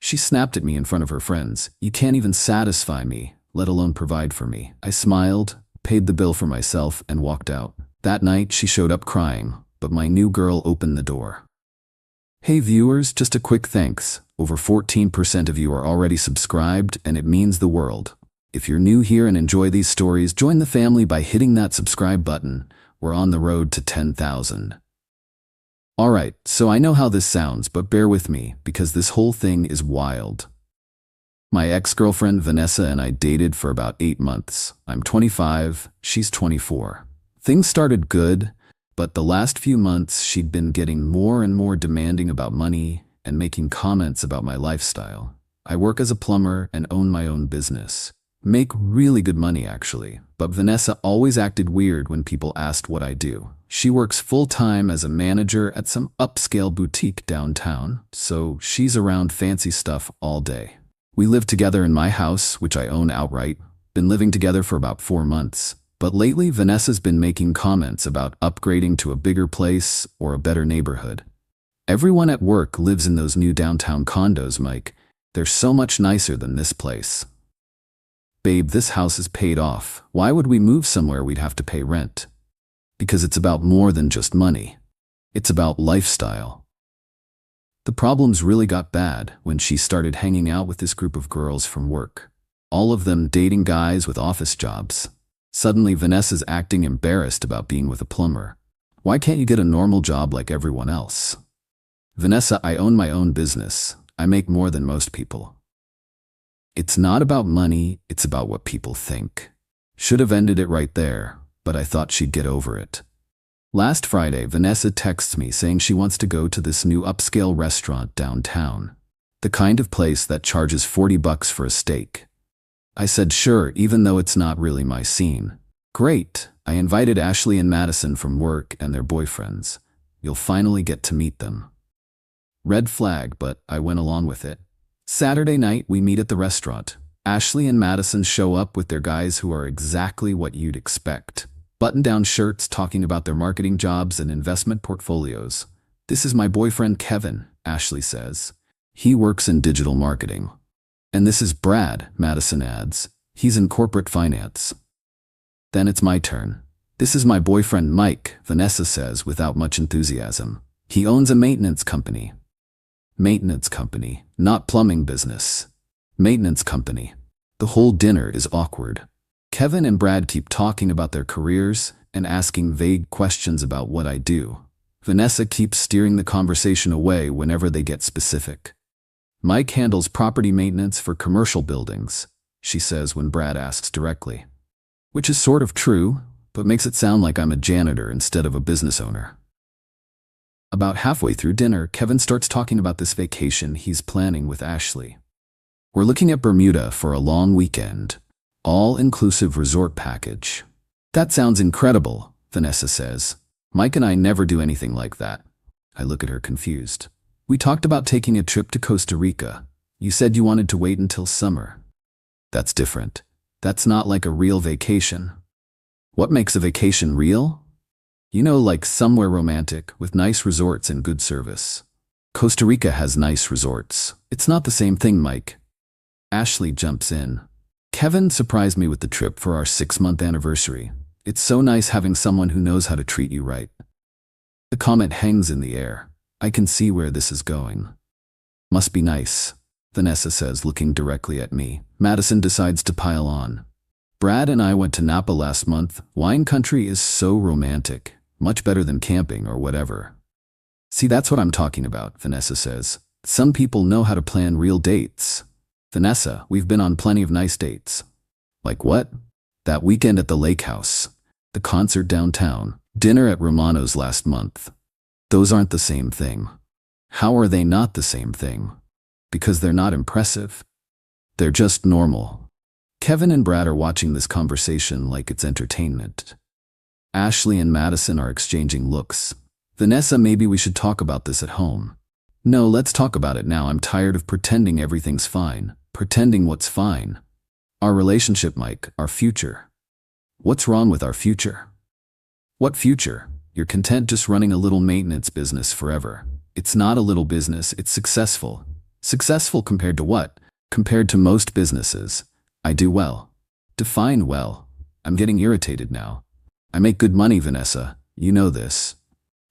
She snapped at me in front of her friends. "You can't even satisfy me, let alone provide for me." I smiled, paid the bill for myself, and walked out. That night, she showed up crying, but my new girl opened the door. Hey viewers, just a quick thanks. Over 14% of you are already subscribed, and it means the world. If you're new here and enjoy these stories, join the family by hitting that subscribe button. We're on the road to 10,000. Alright, so I know how this sounds, but bear with me, because this whole thing is wild. My ex-girlfriend Vanessa and I dated for about 8 months. I'm 25, she's 24. Things started good, but the last few months she'd been getting more and more demanding about money and making comments about my lifestyle. I work as a plumber and own my own business. Make really good money actually, but Vanessa always acted weird when people asked what I do. She works full-time as a manager at some upscale boutique downtown, so she's around fancy stuff all day. We live together in my house, which I own outright. Been living together for about 4 months. But lately, Vanessa's been making comments about upgrading to a bigger place or a better neighborhood. Everyone at work lives in those new downtown condos, Mike. They're so much nicer than this place. Babe, this house is paid off. Why would we move somewhere we'd have to pay rent? Because it's about more than just money. It's about lifestyle. The problems really got bad when she started hanging out with this group of girls from work. All of them dating guys with office jobs. Suddenly, Vanessa's acting embarrassed about being with a plumber. Why can't you get a normal job like everyone else? Vanessa, I own my own business. I make more than most people. It's not about money, it's about what people think. Should have ended it right there, but I thought she'd get over it. Last Friday, Vanessa texts me saying she wants to go to this new upscale restaurant downtown. The kind of place that charges $40 for a steak. I said sure, even though it's not really my scene. Great, I invited Ashley and Madison from work and their boyfriends. You'll finally get to meet them. Red flag, but I went along with it. Saturday night, we meet at the restaurant. Ashley and Madison show up with their guys who are exactly what you'd expect. Button-down shirts talking about their marketing jobs and investment portfolios. "This is my boyfriend Kevin," Ashley says. "He works in digital marketing." "And this is Brad," Madison adds. "He's in corporate finance." Then it's my turn. "This is my boyfriend Mike," Vanessa says without much enthusiasm. "He owns a maintenance company." Maintenance company, not plumbing business. Maintenance company. The whole dinner is awkward. Kevin and Brad keep talking about their careers and asking vague questions about what I do. Vanessa keeps steering the conversation away whenever they get specific. "Mike handles property maintenance for commercial buildings," she says when Brad asks directly. Which is sort of true, but makes it sound like I'm a janitor instead of a business owner. About halfway through dinner, Kevin starts talking about this vacation he's planning with Ashley. "We're looking at Bermuda for a long weekend. All-inclusive resort package." "That sounds incredible," Vanessa says. "Mike and I never do anything like that." I look at her confused. "We talked about taking a trip to Costa Rica. You said you wanted to wait until summer." "That's different. That's not like a real vacation." "What makes a vacation real?" "You know, like somewhere romantic, with nice resorts and good service." "Costa Rica has nice resorts. It's not the same thing, Mike." Ashley jumps in. "Kevin surprised me with the trip for our 6-month anniversary. It's so nice having someone who knows how to treat you right." The comment hangs in the air. I can see where this is going. "Must be nice," Vanessa says, looking directly at me. Madison decides to pile on. "Brad and I went to Napa last month. Wine country is so romantic. Much better than camping or whatever." "See, that's what I'm talking about," Vanessa says. "Some people know how to plan real dates." "Vanessa, we've been on plenty of nice dates." "Like what?" "That weekend at the lake house. The concert downtown. Dinner at Romano's last month." "Those aren't the same thing." "How are they not the same thing?" "Because they're not impressive. They're just normal." Kevin and Brad are watching this conversation like it's entertainment. Ashley and Madison are exchanging looks. "Vanessa, maybe we should talk about this at home." "No, let's talk about it now. I'm tired of pretending everything's fine. Pretending what's fine?" "Our relationship, Mike, our future." "What's wrong with our future?" "What future? You're content just running a little maintenance business forever." "It's not a little business, it's successful. Successful compared to what? Compared to most businesses. I do well. Define well. I'm getting irritated now. I make good money, Vanessa. You know this.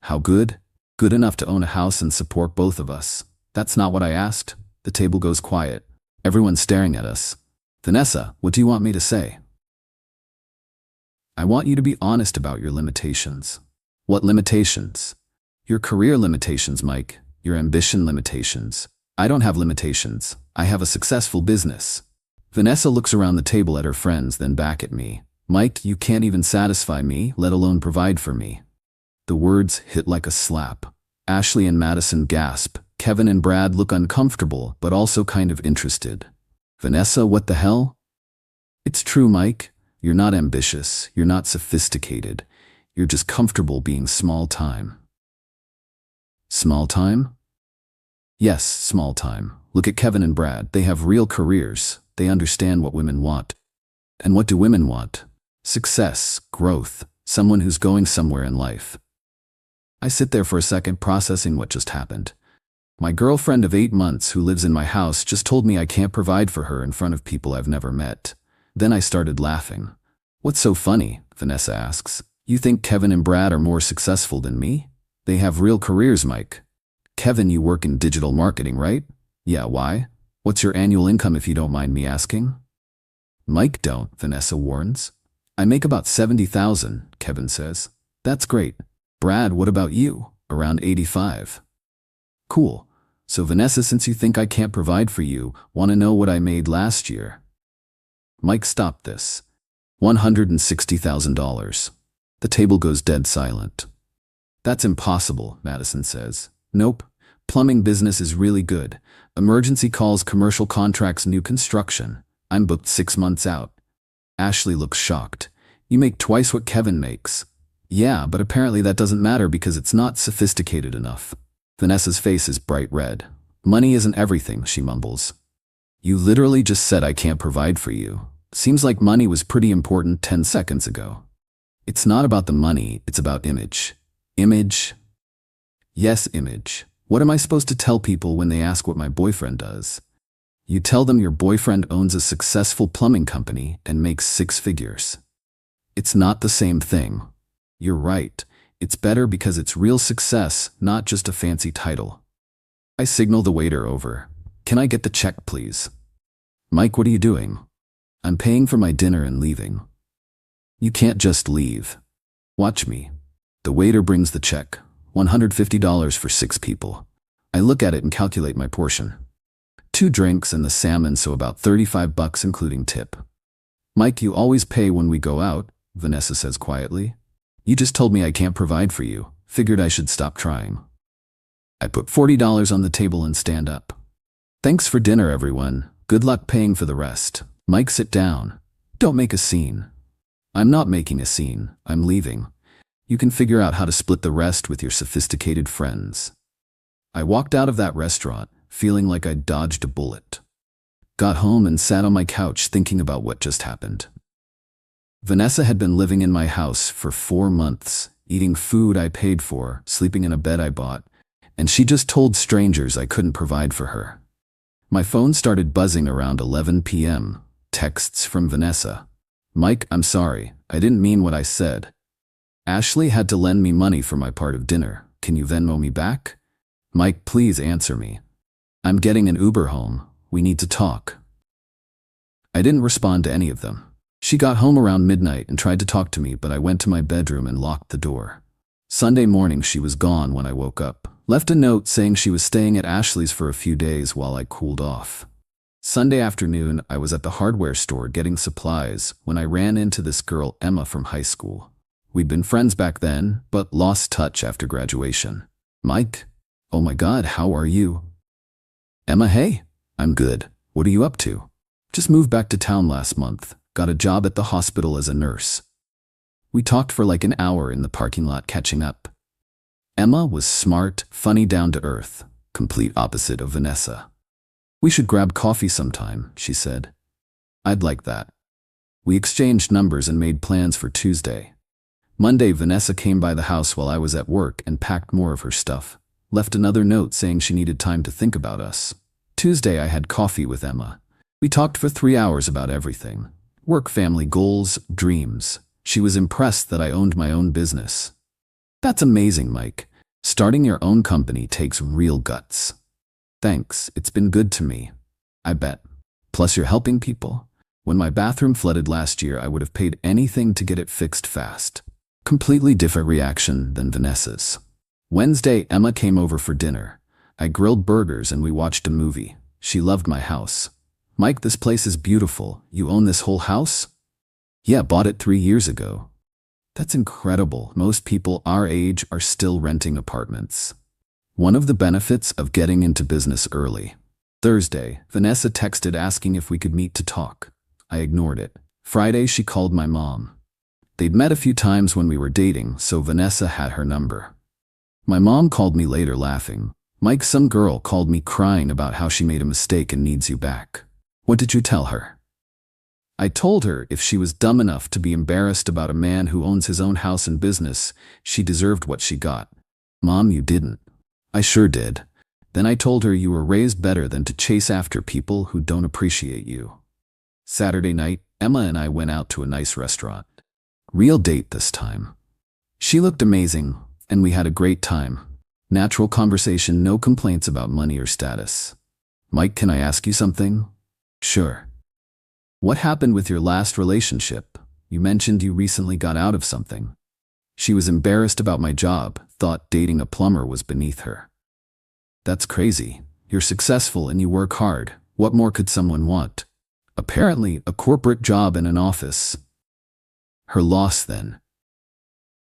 How good? Good enough to own a house and support both of us. That's not what I asked. The table goes quiet. Everyone's staring at us. Vanessa, what do you want me to say? I want you to be honest about your limitations. What limitations? Your career limitations, Mike. Your ambition limitations. I don't have limitations. I have a successful business. Vanessa looks around the table at her friends, then back at me. Mike, you can't even satisfy me, let alone provide for me. The words hit like a slap. Ashley and Madison gasp. Kevin and Brad look uncomfortable, but also kind of interested. Vanessa, what the hell? It's true, Mike. You're not ambitious. You're not sophisticated. You're just comfortable being small time. Small time? Yes, small time. Look at Kevin and Brad. They have real careers. They understand what women want. And what do women want? Success, growth, someone who's going somewhere in life. I sit there for a second processing what just happened. My girlfriend of 8 months who lives in my house just told me I can't provide for her in front of people I've never met. Then I started laughing. What's so funny? Vanessa asks. You think Kevin and Brad are more successful than me? They have real careers, Mike. Kevin, you work in digital marketing, right? Yeah, why? What's your annual income if you don't mind me asking? Mike, don't, Vanessa warns. I make about $70,000, Kevin says. That's great. Brad, what about you? Around 85. Cool. So Vanessa, since you think I can't provide for you, want to know what I made last year? Mike, stop this. $160,000. The table goes dead silent. That's impossible, Madison says. Nope. Plumbing business is really good. Emergency calls, commercial contracts, new construction. I'm booked 6 months out. Ashley looks shocked. You make twice what Kevin makes. Yeah, but apparently that doesn't matter because it's not sophisticated enough. Vanessa's face is bright red. Money isn't everything, she mumbles. You literally just said I can't provide for you. Seems like money was pretty important 10 seconds ago. It's not about the money, it's about image. Image? Yes, image. What am I supposed to tell people when they ask what my boyfriend does? You tell them your boyfriend owns a successful plumbing company and makes 6 figures. It's not the same thing. You're right. It's better because it's real success, not just a fancy title. I signal the waiter over. Can I get the check, please? Mike, what are you doing? I'm paying for my dinner and leaving. You can't just leave. Watch me. The waiter brings the check. $150 for 6 people. I look at it and calculate my portion. 2 drinks and the salmon, so about $35 including tip. Mike, you always pay when we go out, Vanessa says quietly. You just told me I can't provide for you. Figured I should stop trying. I put $40 on the table and stand up. Thanks for dinner, everyone. Good luck paying for the rest. Mike, sit down. Don't make a scene. I'm not making a scene. I'm leaving. You can figure out how to split the rest with your sophisticated friends. I walked out of that restaurant, feeling like I'd dodged a bullet. Got home and sat on my couch thinking about what just happened. Vanessa had been living in my house for 4 months, eating food I paid for, sleeping in a bed I bought, and she just told strangers I couldn't provide for her. My phone started buzzing around 11 p.m. Texts from Vanessa. Mike, I'm sorry. I didn't mean what I said. Ashley had to lend me money for my part of dinner. Can you Venmo me back? Mike, please answer me. I'm getting an Uber home. We need to talk. I didn't respond to any of them. She got home around midnight and tried to talk to me, but I went to my bedroom and locked the door. Sunday morning she was gone when I woke up. Left a note saying she was staying at Ashley's for a few days while I cooled off. Sunday afternoon, I was at the hardware store getting supplies when I ran into this girl, Emma, from high school. We'd been friends back then, but lost touch after graduation. Mike? Oh my God, how are you? Emma, hey. I'm good. What are you up to? Just moved back to town last month. Got a job at the hospital as a nurse. We talked for like an hour in the parking lot catching up. Emma was smart, funny, down to earth, complete opposite of Vanessa. We should grab coffee sometime, she said. I'd like that. We exchanged numbers and made plans for Tuesday. Monday, Vanessa came by the house while I was at work and packed more of her stuff. Left another note saying she needed time to think about us. Tuesday, I had coffee with Emma. We talked for 3 hours about everything. Work, family, goals, dreams. She was impressed that I owned my own business. That's amazing, Mike. Starting your own company takes real guts. Thanks, it's been good to me. I bet. Plus you're helping people. When my bathroom flooded last year, I would have paid anything to get it fixed fast. Completely different reaction than Vanessa's. Wednesday, Emma came over for dinner. I grilled burgers and we watched a movie. She loved my house. Mike, this place is beautiful. You own this whole house? Yeah, bought it 3 years ago. That's incredible. Most people our age are still renting apartments. One of the benefits of getting into business early. Thursday, Vanessa texted asking if we could meet to talk. I ignored it. Friday, she called my mom. They'd met a few times when we were dating, so Vanessa had her number. My mom called me later laughing. Mike, some girl called me crying about how she made a mistake and needs you back. What did you tell her? I told her if she was dumb enough to be embarrassed about a man who owns his own house and business, she deserved what she got. Mom, you didn't. I sure did. Then I told her you were raised better than to chase after people who don't appreciate you. Saturday night, Emma and I went out to a nice restaurant. Real date this time. She looked amazing, and we had a great time. Natural conversation, no complaints about money or status. Mike, can I ask you something? Sure. What happened with your last relationship? You mentioned you recently got out of something. She was embarrassed about my job, thought dating a plumber was beneath her. That's crazy. You're successful and you work hard. What more could someone want? Apparently, a corporate job in an office. Her loss then.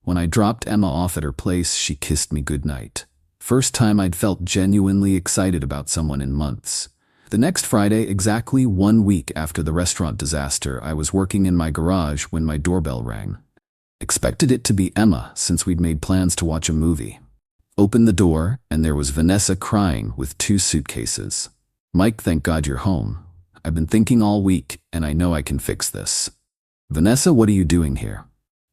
When I dropped Emma off at her place, she kissed me goodnight. First time I'd felt genuinely excited about someone in months. The next Friday, exactly 1 week after the restaurant disaster, I was working in my garage when my doorbell rang. Expected it to be Emma since we'd made plans to watch a movie. Opened the door, and there was Vanessa crying with 2 suitcases. Mike, thank God you're home. I've been thinking all week, and I know I can fix this. Vanessa, what are you doing here?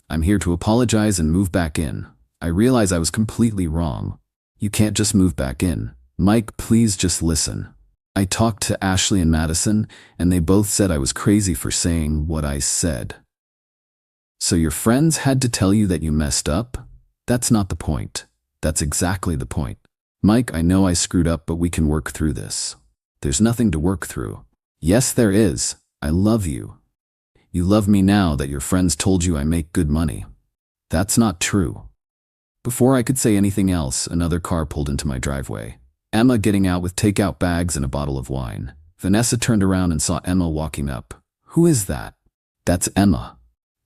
I'm here to apologize and move back in. I realize I was completely wrong. You can't just move back in. Mike, please just listen. I talked to Ashley and Madison, and they both said I was crazy for saying what I said. So your friends had to tell you that you messed up? That's not the point. That's exactly the point. Mike, I know I screwed up, but we can work through this. There's nothing to work through. Yes, there is. I love you. You love me now that your friends told you I make good money. That's not true. Before I could say anything else, another car pulled into my driveway. Emma getting out with takeout bags and a bottle of wine. Vanessa turned around and saw Emma walking up. Who is that? That's Emma.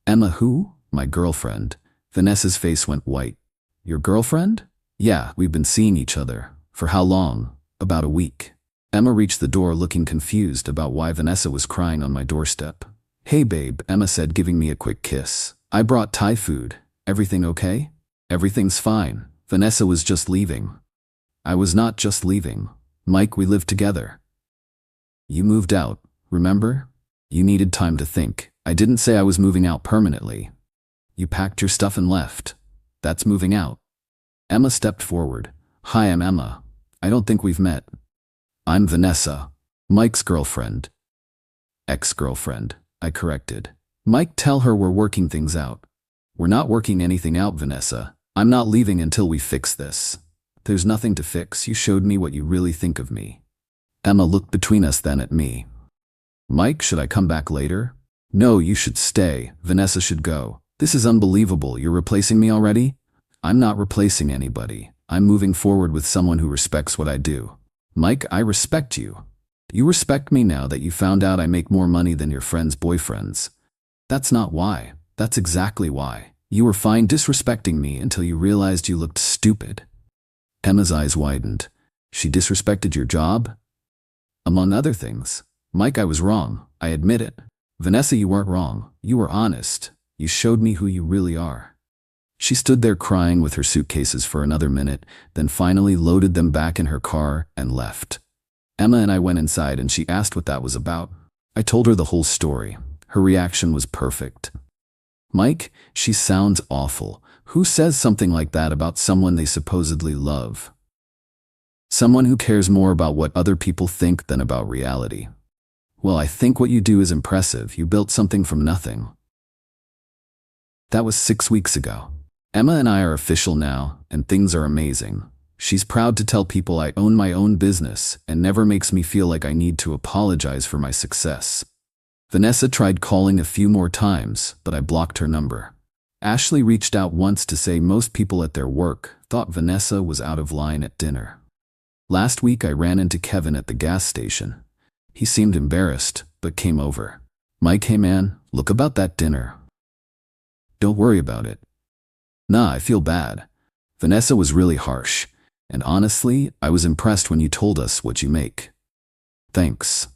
Emma who? My girlfriend. Vanessa's face went white. Your girlfriend? Yeah, we've been seeing each other. For how long? About a week. Emma reached the door looking confused about why Vanessa was crying on my doorstep. Hey babe, Emma said, giving me a quick kiss. I brought Thai food. Everything okay? Everything's fine. Vanessa was just leaving. I was not just leaving. Mike, we lived together. You moved out, remember? You needed time to think. I didn't say I was moving out permanently. You packed your stuff and left. That's moving out. Emma stepped forward. Hi, I'm Emma. I don't think we've met. I'm Vanessa, Mike's girlfriend. Ex-girlfriend, I corrected. Mike, tell her we're working things out. We're not working anything out, Vanessa. I'm not leaving until we fix this. There's nothing to fix. You showed me what you really think of me. Emma looked between us, then at me. Mike, should I come back later? No, you should stay. Vanessa should go. This is unbelievable. You're replacing me already? I'm not replacing anybody. I'm moving forward with someone who respects what I do. Mike, I respect you. You respect me now that you found out I make more money than your friends' boyfriends. That's not why. That's exactly why. You were fine disrespecting me until you realized you looked stupid. Emma's eyes widened. She disrespected your job? Among other things. Mike, I was wrong. I admit it. Vanessa, you weren't wrong. You were honest. You showed me who you really are. She stood there crying with her suitcases for another minute, then finally loaded them back in her car and left. Emma and I went inside and she asked what that was about. I told her the whole story. Her reaction was perfect. Mike, she sounds awful. Who says something like that about someone they supposedly love? Someone who cares more about what other people think than about reality. Well, I think what you do is impressive. You built something from nothing. That was 6 weeks ago. Emma and I are official now, and things are amazing. She's proud to tell people I own my own business and never makes me feel like I need to apologize for my success. Vanessa tried calling a few more times, but I blocked her number. Ashley reached out once to say most people at their work thought Vanessa was out of line at dinner. Last week I ran into Kevin at the gas station. He seemed embarrassed, but came over. Mike, hey man, look about that dinner. Don't worry about it. Nah, I feel bad. Vanessa was really harsh, and honestly, I was impressed when you told us what you make. Thanks.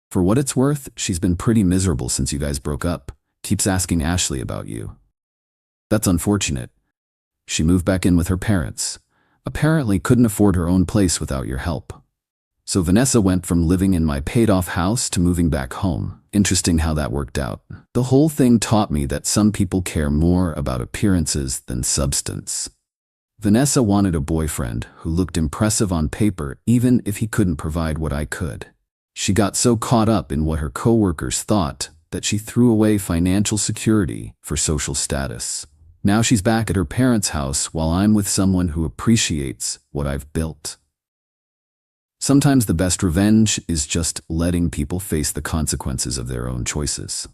For what it's worth, she's been pretty miserable since you guys broke up. Keeps asking Ashley about you. That's unfortunate. She moved back in with her parents. Apparently couldn't afford her own place without your help. So Vanessa went from living in my paid-off house to moving back home. Interesting how that worked out. The whole thing taught me that some people care more about appearances than substance. Vanessa wanted a boyfriend who looked impressive on paper even if he couldn't provide what I could. She got so caught up in what her coworkers thought that she threw away financial security for social status. Now she's back at her parents' house while I'm with someone who appreciates what I've built. Sometimes the best revenge is just letting people face the consequences of their own choices.